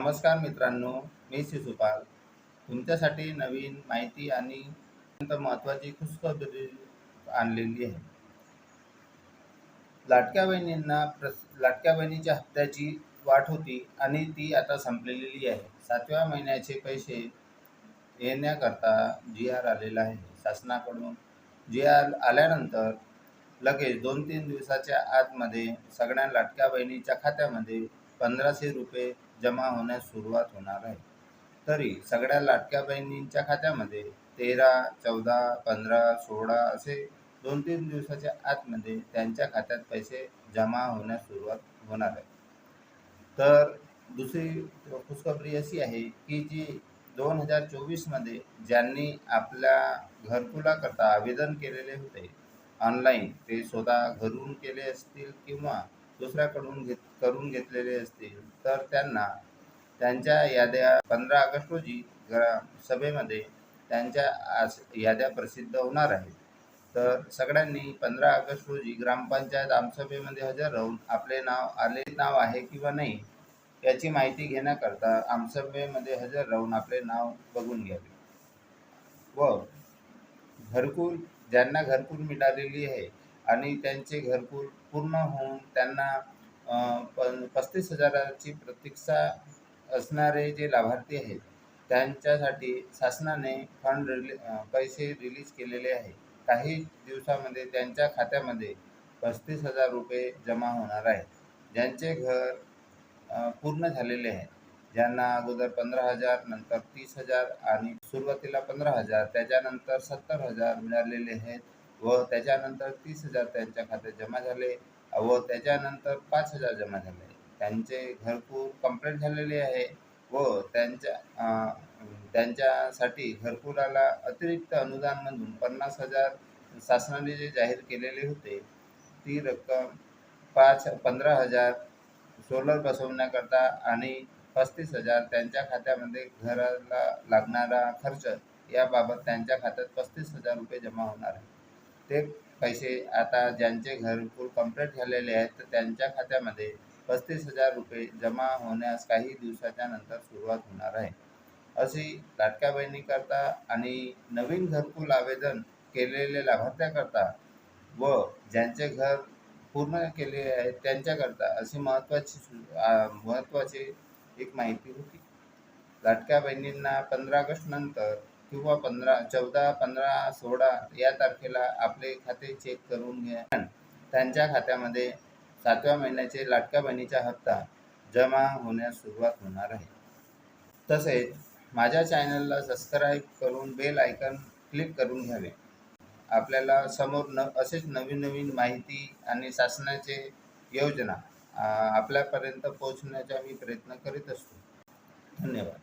नमस्कार मित्रांनो, मी शिशुपाल. तुमच्यासाठी नवीन माहिती आणि अत्यंत महत्त्वाची खुशखबरी आणलेली आहे. लाडक्या बहिणीच्या हप्त्याची वाट होती आणि ती आता संपलेली आहे. 7व्या महिन्याचे पैसे येण्याकरता जी-आर आलेला आहे शासनाकडून. जी-आर आल्यानंतर लगेच 2-3 दिवसाच्या आतमध्ये सगळ्या लाडक्या बहिणीच्या खात्यामध्ये ₹1500 जमा होण्यास सुरुवात होणार आहे. तरी सगळ्या लाडक्या बहिणींच्या खात्यामध्ये 13, 14, 15, 16 असे 2-3 दिवसाच्या आतमध्ये त्यांच्या खात्यात पैसे जमा होण्यास सुरुवात होणार आहे. तर दुसरी खुशखबरी अशी आहे की जी 2024मध्ये ज्यांनी आपल्या घरकुलाकरता आवेदन केलेले होते ऑनलाईन, ते स्वतः घरून केले असतील किंवा दुसऱ्याकडून करून घेतलेले असतील, तर त्यांना त्यांच्या याद्या 15 ऑगस्ट रोजी सभेमध्ये त्यांच्या याद्या प्रसिद्ध होणार आहेत. तर सगळ्यांनी 15 ऑगस्ट रोजी ग्रामपंचायत आमसभेमध्ये हजर राहून आपले नाव आहे किंवा नाही याची माहिती घेण्याकरता आमसभेमध्ये हजर राहून आपले नाव बघून घ्यावे. व ज्यांना घरकुल मिळालेली आहे आणि त्यांचे घरकुल पूर्ण होऊन त्यांना 35,000ची प्रतीक्षा असणारे जे लाभार्थी आहेत त्यांच्यासाठी शासनाने पैसे रिलीज केलेले आहे. काही दिवसामध्ये त्यांच्या खात्यामध्ये ₹35,000 जमा होणार आहे. ज्यांचे घर पूर्ण झालेले आहे, ज्यांना अगोदर 15,000, नंतर 30,000 आणि सुरुवातीला 15,000, त्याच्यानंतर 70,000 मिळालेले आहेत व त्याच्यानंतर 30,000 त्यांच्या खात्यात जमा झाले व त्याच्यानंतर 5,000 जमा झाले. त्यांचे घरकुल कंप्लीट झालेले आहे व त्यांच्यासाठी घरकुलाला अतिरिक्त अनुदानमधून 50,000 शासनाने जे जाहीर केलेले होते, ती रक्कम 15,000 सोलर बसवण्याकरता आणि 35,000 त्यांच्या खात्यामध्ये घराला लागणारा खर्च याबाबत त्यांच्या खात्यात ₹35,000 जमा होणार आहे. ते पैसे आता ज्यांचे घरकुल कंप्लीट झालेले आहेत तर त्यांच्या खात्यामध्ये ₹35,000 जमा होण्यास काही दिवसाच्या नंतर सुरुवात होणार आहे. अशी लाडक्या बहिणीकरता आणि नवीन घरकुल आवेदन केलेले लाभार्थ्याकरता व ज्यांचे घर पूर्ण केले आहे त्यांच्याकरता अशी महत्त्वाची एक माहिती होती. लाडक्या बहिणींना 15 ऑगस्ट नंतर किंवा 14, 15, 16 या तारखेला आपले खाते चेक करून घ्या. त्यांच्या खात्यामध्ये 7व्या महिन्याचे लाडक्या बहिणीचा हप्ता जमा होण्यास सुरुवात होणार आहे. तसेच माझ्या चॅनलला सबस्क्राईब करून बेल आयकॉन क्लिक करून घ्यावे. आपल्याला समोर असेच नवीन माहिती आणि शासनाचे योजना आपल्यापर्यंत पोहोचण्याचा मी प्रयत्न करीत असतो. धन्यवाद.